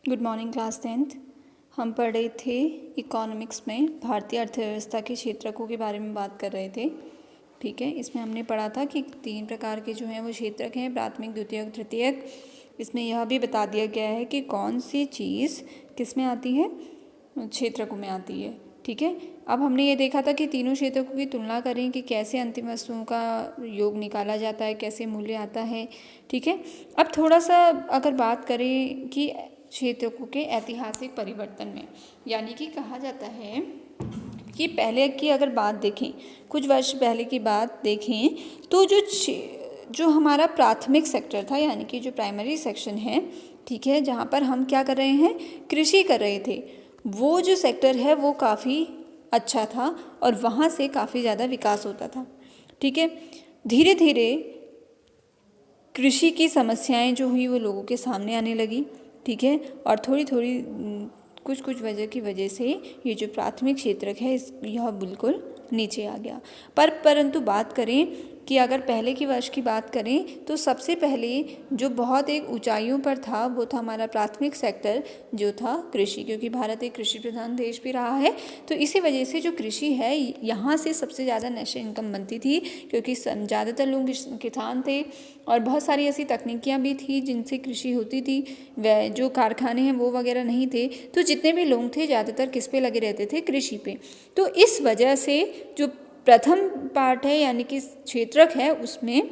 Good morning class 10th। हम पढ़ रहे थे इकोनॉमिक्स में भारतीय अर्थव्यवस्था के क्षेत्रकों के बारे में बात कर रहे थे। ठीक है, इसमें हमने पढ़ा था कि 3 प्रकार के जो हैं वो क्षेत्रक हैं, प्राथमिक, द्वितीयक, तृतीयक। इसमें यह भी बता दिया गया है कि कौन सी चीज़ किस में आती है, क्षेत्रकों में आती है। ठीक है, अब हमने ये देखा था कि तीनों क्षेत्रकों की तुलना करें कि कैसे अंतिम वस्तुओं का योग निकाला जाता है, कैसे मूल्य आता है। ठीक है, अब थोड़ा सा अगर बात करें कि क्षेत्रकों के ऐतिहासिक परिवर्तन में, यानी कि कहा जाता है कि पहले की अगर बात देखें, कुछ वर्ष पहले की बात देखें तो जो हमारा प्राथमिक सेक्टर था, यानी कि जो प्राइमरी सेक्शन है, ठीक है, जहाँ पर हम क्या कर रहे हैं, कृषि कर रहे थे, वो जो सेक्टर है वो काफ़ी अच्छा था और वहाँ से काफ़ी ज़्यादा विकास होता था। ठीक है, धीरे धीरे कृषि की समस्याएं जो हुई वो लोगों के सामने आने लगी। ठीक है, और थोड़ी थोड़ी कुछ वजह की वजह से ये जो प्राथमिक क्षेत्रक है यह बिल्कुल नीचे आ गया। परंतु बात करें कि अगर पहले की वर्ष की बात करें तो सबसे पहले जो बहुत एक ऊंचाइयों पर था वो था हमारा प्राथमिक सेक्टर जो था कृषि, क्योंकि भारत एक कृषि प्रधान देश भी रहा है। तो इसी वजह से जो कृषि है यहाँ से सबसे ज़्यादा नेशनल इनकम बनती थी, क्योंकि ज़्यादातर लोग किसान थे और बहुत सारी ऐसी तकनीकियाँ भी थी जिनसे कृषि होती थी। वह जो कारखाने हैं वो वगैरह नहीं थे, तो जितने भी लोग थे ज़्यादातर किस पे लगे रहते थे, कृषि पे। तो इस वजह से जो प्रथम पार्ट है यानी कि क्षेत्रक है उसमें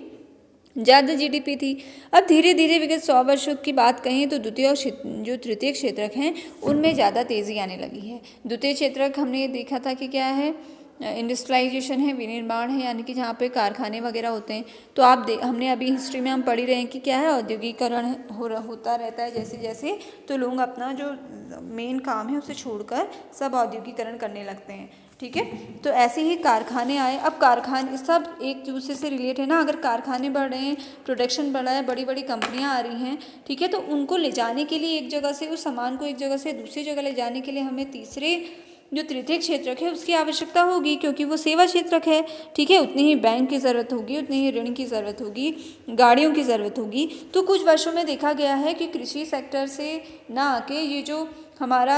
ज़्यादा जीडीपी थी। अब धीरे धीरे विगत 100 वर्षों की बात कहें तो द्वितीय जो तृतीय क्षेत्रक हैं उनमें ज़्यादा तेज़ी आने लगी है। द्वितीय क्षेत्रक हमने देखा था कि क्या है, इंडस्ट्रियलाइजेशन है, विनिर्माण है, यानी कि जहाँ पे कारखाने वगैरह होते हैं। तो हमने अभी हिस्ट्री में हम पढ़ ही रहे हैं कि क्या है, औद्योगिकरण होता रहता है जैसे जैसे, तो लोग अपना जो मेन काम है उसे छोड़कर सब औद्योगिकरण करने लगते हैं। ठीक है, तो ऐसे ही कारखाने आए। अब कारखाने सब एक दूसरे से रिलेट है ना, अगर कारखाने बढ़ रहे हैं, प्रोडक्शन बढ़ रहा है, बड़ी बड़ी कंपनियां आ रही हैं, ठीक है, तो उनको ले जाने के लिए एक जगह से उस सामान को एक जगह से दूसरी जगह ले जाने के लिए हमें तीसरे जो तृतीय क्षेत्रक है उसकी आवश्यकता होगी, क्योंकि वो सेवा क्षेत्रक है। ठीक है, उतनी ही बैंक की ज़रूरत होगी, उतनी ही ऋण की ज़रूरत होगी, गाड़ियों की ज़रूरत होगी। तो कुछ वर्षों में देखा गया है कि कृषि सेक्टर से ना आके ये जो हमारा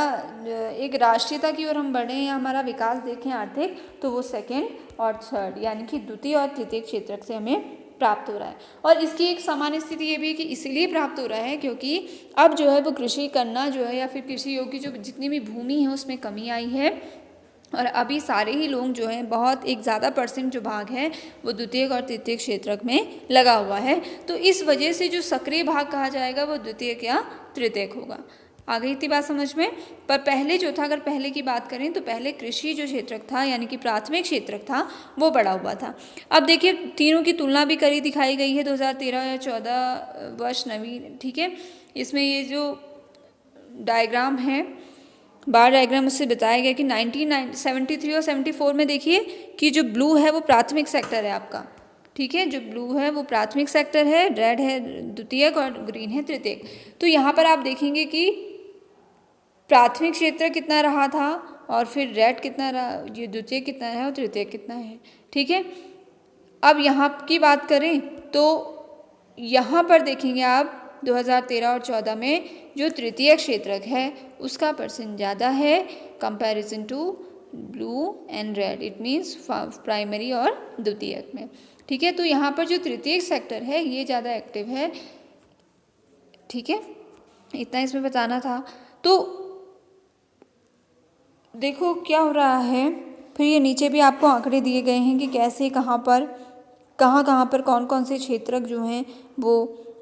एक राष्ट्रीयता की ओर हम बढ़े हैं, हमारा विकास देखें आर्थिक, तो वो सेकेंड और थर्ड यानी कि द्वितीय और तृतीय क्षेत्रक से हमें प्राप्त हो रहा है। और इसकी एक सामान्य स्थिति ये भी है कि इसीलिए प्राप्त हो रहा है क्योंकि अब जो है वो कृषि करना जो है या फिर कृषि योग्य जो जितनी भी भूमि है उसमें कमी आई है, और अभी सारे ही लोग जो हैं बहुत एक ज़्यादा परसेंट जो भाग है वो द्वितीयक और तृतीय क्षेत्रक में लगा हुआ है। तो इस वजह से जो सक्रिय भाग कहा जाएगा वो द्वितीयक या तृतीयक होगा। आ गई थी बात समझ में। पर पहले जो था, अगर पहले की बात करें तो पहले कृषि जो क्षेत्रक था यानी कि प्राथमिक क्षेत्रक था वो बढ़ा हुआ था। अब देखिए तीनों की तुलना भी करी दिखाई गई है 2013 या 14 वर्ष नवीन। ठीक है, इसमें ये जो डायग्राम है, बार डायग्राम उससे बताया गया कि 1973 और 74 में देखिए कि जो ब्लू है वो प्राथमिक सेक्टर है आपका। ठीक है, जो ब्लू है वो प्राथमिक सेक्टर है, रेड है द्वितीयक और ग्रीन है तृतीयक। तो यहाँ पर आप देखेंगे कि प्राथमिक क्षेत्र कितना रहा था और फिर रेड कितना रहा, ये द्वितीय कितना है और तृतीय कितना है। ठीक है, अब यहाँ की बात करें तो यहाँ पर देखेंगे आप 2013 और 14 में जो तृतीय क्षेत्रक है उसका परसेंट ज़्यादा है comparison to blue and red, it means primary और द्वितीयक में। ठीक है, तो यहाँ पर जो तृतीय सेक्टर है ये ज़्यादा एक्टिव है। ठीक है, इतना इसमें बताना था। तो देखो क्या हो रहा है, फिर ये नीचे भी आपको आंकड़े दिए गए हैं कि कैसे कहाँ पर कौन कौन से क्षेत्रक जो हैं वो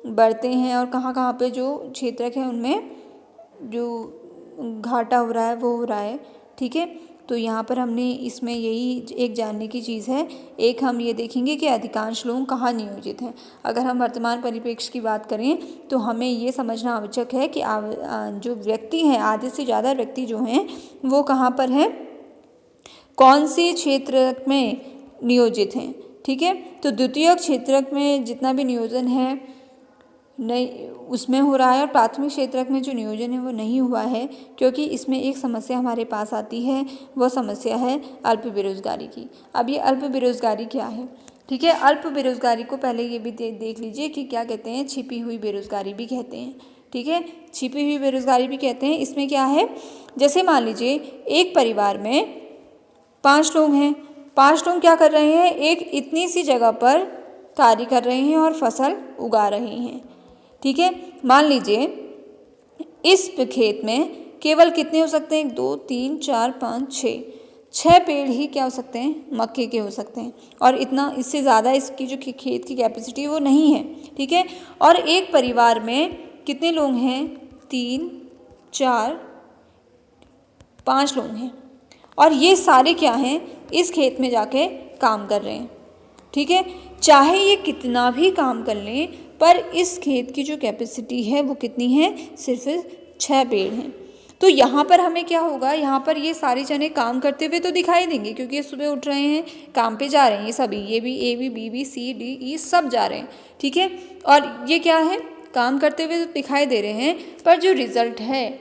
बढ़ते हैं और कहाँ कहाँ पे जो क्षेत्रक है उनमें जो घाटा हो रहा है वो हो रहा है। ठीक है, तो यहाँ पर हमने इसमें यही एक जानने की चीज़ है। एक हम ये देखेंगे कि अधिकांश लोग कहाँ नियोजित हैं। अगर हम वर्तमान परिप्रेक्ष्य की बात करें तो हमें ये समझना आवश्यक है कि जो व्यक्ति हैं, आधे से ज़्यादा व्यक्ति जो हैं वो कहाँ पर हैं, कौन से क्षेत्र में नियोजित हैं। ठीक है, तो द्वितीय क्षेत्रक में जितना भी नियोजन है नहीं उसमें हो रहा है, और प्राथमिक क्षेत्रक में जो नियोजन है वो नहीं हुआ है, क्योंकि इसमें एक समस्या हमारे पास आती है, वह समस्या है अल्प बेरोजगारी की। अब ये अल्प बेरोजगारी क्या है? ठीक है, अल्प बेरोजगारी को पहले ये भी देख लीजिए कि क्या कहते हैं, छिपी हुई बेरोजगारी भी कहते हैं। ठीक है, छिपी हुई बेरोजगारी भी कहते हैं। इसमें क्या है, जैसे मान लीजिए एक परिवार में 5 लोग हैं, 5 लोग क्या कर रहे हैं, एक इतनी सी जगह पर कार्य कर रहे हैं और फसल उगा रहे हैं। ठीक है, मान लीजिए इस खेत में केवल कितने हो सकते हैं, 2 3 4 5 6 पेड़ ही क्या हो सकते हैं, मक्के के हो सकते हैं, और इतना, इससे ज़्यादा इसकी जो खेत की कैपेसिटी वो नहीं है। ठीक है, और एक परिवार में कितने लोग हैं, 3 4 5 लोग हैं, और ये सारे क्या हैं, इस खेत में जाके काम कर रहे हैं। ठीक है, चाहे ये कितना भी काम कर लें, पर इस खेत की जो कैपेसिटी है वो कितनी है, सिर्फ 6 पेड़ हैं। तो यहाँ पर हमें क्या होगा, यहाँ पर ये सारे जने काम करते हुए तो दिखाई देंगे, क्योंकि ये सुबह उठ रहे हैं, काम पे जा रहे हैं, ये सभी, ये भी, ए भी, बी भी, सी डी ई सब जा रहे हैं। ठीक है, और ये क्या है, काम करते हुए तो दिखाई दे रहे हैं, पर जो रिजल्ट है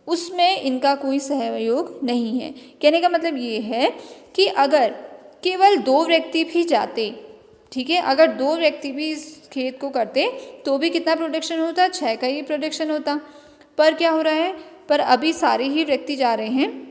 उसमें इनका कोई सहयोग नहीं है। कहने का मतलब ये है कि अगर केवल 2 व्यक्ति भी जाते, ठीक है, अगर 2 व्यक्ति भी इस खेत को करते तो भी कितना प्रोडक्शन होता, 6 का ही प्रोडक्शन होता। पर क्या हो रहा है, पर अभी सारे ही व्यक्ति जा रहे हैं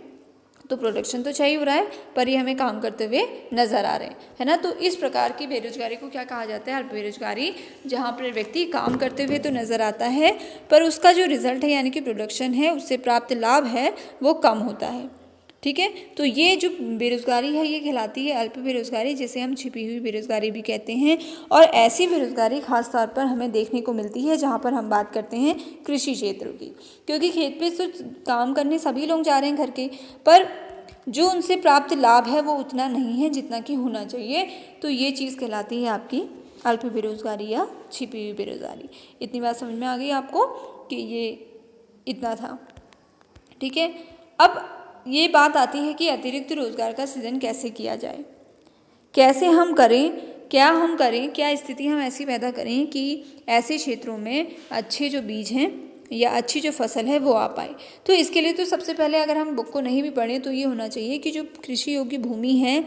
तो प्रोडक्शन तो चाहिए हो रहा है, पर ये हमें काम करते हुए नजर आ रहे हैं, है ना। तो इस प्रकार की बेरोजगारी को क्या कहा जाता है, अल्प बेरोजगारी, जहाँ पर व्यक्ति काम करते हुए तो नजर आता है, पर उसका जो रिजल्ट है यानी कि प्रोडक्शन है, उससे प्राप्त लाभ है वो कम होता है। ठीक है, तो ये जो बेरोजगारी है ये कहलाती है अल्प बेरोजगारी, जिसे हम छिपी हुई बेरोजगारी भी कहते हैं। और ऐसी बेरोजगारी खास तौर पर हमें देखने को मिलती है जहाँ पर हम बात करते हैं कृषि क्षेत्र की, क्योंकि खेत पे तो काम करने सभी लोग जा रहे हैं घर के, पर जो उनसे प्राप्त लाभ है वो उतना नहीं है जितना कि होना चाहिए। तो ये चीज़ कहलाती है आपकी अल्प बेरोजगारी या छिपी हुई बेरोजगारी। इतनी बात समझ में आ गई आपको कि ये इतना था। ठीक है, अब ये बात आती है कि अतिरिक्त रोजगार का सृजन कैसे किया जाए, कैसे हम करें, क्या हम करें, क्या स्थिति हम ऐसी पैदा करें कि ऐसे क्षेत्रों में अच्छे जो बीज हैं या अच्छी जो फसल है वो आ पाए। तो इसके लिए तो सबसे पहले अगर हम बुक को नहीं भी पढ़ें तो ये होना चाहिए कि जो कृषि योग्य भूमि है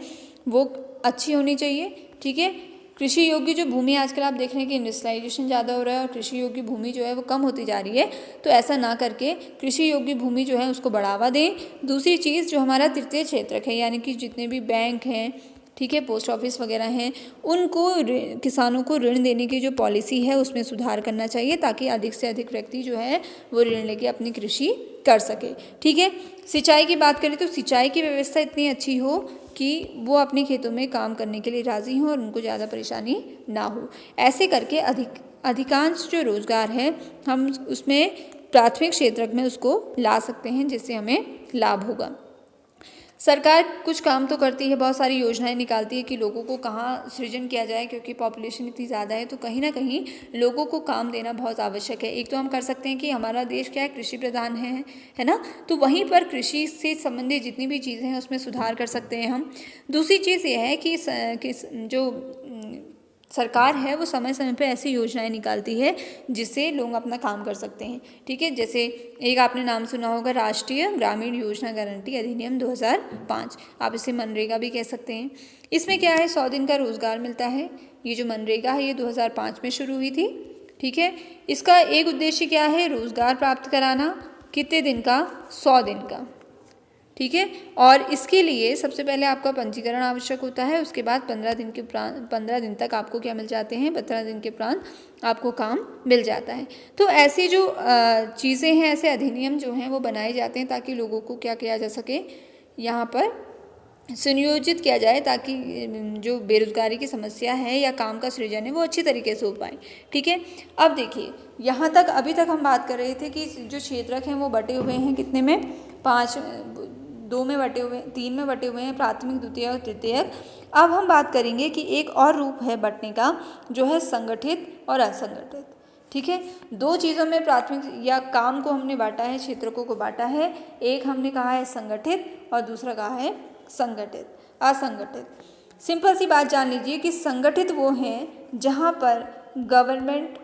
वो अच्छी होनी चाहिए। ठीक है, कृषि योग्य जो भूमि, आजकल आप देख रहे हैं कि इंडस्ट्रियलाइजेशन ज़्यादा हो रहा है और कृषि योग्य भूमि जो है वो कम होती जा रही है, तो ऐसा ना करके कृषि योग्य भूमि जो है उसको बढ़ावा दें। दूसरी चीज़, जो हमारा तृतीय क्षेत्र है यानी कि जितने भी बैंक हैं, ठीक है, पोस्ट ऑफिस वगैरह हैं, उनको किसानों को ऋण देने की जो पॉलिसी है उसमें सुधार करना चाहिए, ताकि अधिक से अधिक व्यक्ति जो है वो ऋण लेके अपनी कृषि कर सके। ठीक है, सिंचाई की बात करें तो सिंचाई की व्यवस्था इतनी अच्छी हो कि वो अपने खेतों में काम करने के लिए राज़ी हों और उनको ज़्यादा परेशानी ना हो। ऐसे करके अधिकांश जो रोज़गार है हम उसमें प्राथमिक क्षेत्र में उसको ला सकते हैं, जिससे हमें लाभ होगा। सरकार कुछ काम तो करती है, बहुत सारी योजनाएं निकालती है कि लोगों को कहाँ सृजन किया जाए, क्योंकि पॉपुलेशन इतनी ज़्यादा है, तो कहीं ना कहीं लोगों को काम देना बहुत आवश्यक है। एक तो हम कर सकते हैं कि हमारा देश क्या है, कृषि प्रधान है ना, तो वहीं पर कृषि से संबंधित जितनी भी चीज़ें हैं उसमें सुधार कर सकते हैं हम। दूसरी चीज़ ये है कि जो सरकार है वो समय समय पे ऐसी योजनाएं निकालती है जिससे लोग अपना काम कर सकते हैं। ठीक है, जैसे एक आपने नाम सुना होगा, राष्ट्रीय ग्रामीण योजना गारंटी अधिनियम 2005, आप इसे मनरेगा भी कह सकते हैं। इसमें क्या है, 100 दिन का रोजगार मिलता है। ये जो मनरेगा है ये 2005 में शुरू हुई थी। ठीक है, इसका एक उद्देश्य क्या है, रोजगार प्राप्त कराना। कितने दिन का, 100 दिन का। ठीक है, और इसके लिए सबसे पहले आपका पंजीकरण आवश्यक होता है, उसके बाद 15 दिन तक आपको क्या मिल जाते हैं, 15 दिन के उपरांत आपको काम मिल जाता है। तो ऐसी जो चीज़ें हैं, ऐसे अधिनियम जो हैं वो बनाए जाते हैं ताकि लोगों को क्या किया जा सके, यहाँ पर सुनियोजित किया जाए, ताकि जो बेरोजगारी की समस्या है या काम का सृजन है वो अच्छी तरीके से हो पाए। ठीक है, अब देखिए यहाँ तक, अभी तक हम बात कर रहे थे कि जो क्षेत्रक हैं वो बटे हुए हैं कितने में, 5, 2 में बटे हुए, 3 में बटे हुए हैं, प्राथमिक, द्वितीयक और तृतीयक। अब हम बात करेंगे कि एक और रूप है बंटने का, जो है संगठित और असंगठित। ठीक है, 2 चीज़ों में प्राथमिक या काम को हमने बांटा है, क्षेत्रकों को बांटा है। एक हमने कहा है संगठित और दूसरा कहा है संगठित, असंगठित। सिंपल सी बात जान लीजिए कि संगठित वो हैं जहाँ पर गवर्नमेंट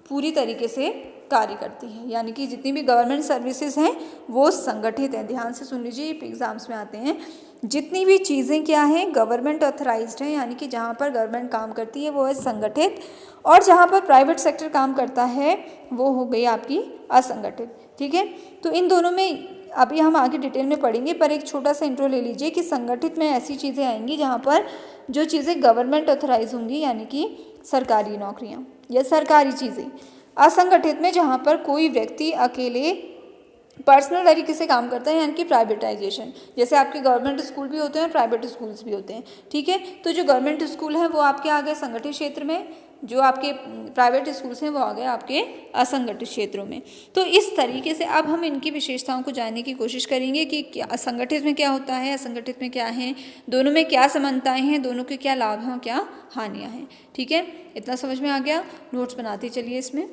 पूरी तरीके से कार्य करती है, यानी कि जितनी भी गवर्नमेंट सर्विसेज हैं वो संगठित हैं। ध्यान से सुन लीजिए, एग्जाम्स में आते हैं। जितनी भी चीज़ें क्या हैं, गवर्नमेंट ऑथराइज्ड हैं, यानी कि जहाँ पर गवर्नमेंट काम करती है वो है संगठित, और जहाँ पर प्राइवेट सेक्टर काम करता है वो हो गई आपकी असंगठित। ठीक है, तो इन दोनों में अभी हम आगे डिटेल में पढ़ेंगे, पर एक छोटा सा इंट्रो ले लीजिए कि संगठित में ऐसी चीज़ें आएंगी जहाँ पर जो चीज़ें गवर्नमेंट ऑथराइज होंगी, यानी कि सरकारी नौकरियाँ या सरकारी चीज़ें। असंगठित में जहाँ पर कोई व्यक्ति अकेले पर्सनल तरीके से काम करता है, यानी कि प्राइवेटाइजेशन। जैसे आपके गवर्नमेंट स्कूल भी होते हैं और प्राइवेट स्कूल्स भी होते हैं। ठीक है, तो जो गवर्नमेंट स्कूल हैं वो आपके आ गए संगठित क्षेत्र में, जो आपके प्राइवेट स्कूल्स हैं वो आ गए आपके असंगठित क्षेत्रों में। तो इस तरीके से अब हम इनकी विशेषताओं को जानने की कोशिश करेंगे कि क्या संगठित में क्या होता है, असंगठित में क्या है, दोनों में क्या समानताएं हैं, दोनों के क्या लाभ हैं और क्या हानियाँ हैं। ठीक है, इतना समझ में आ गया। नोट्स बनाते चलिए इसमें।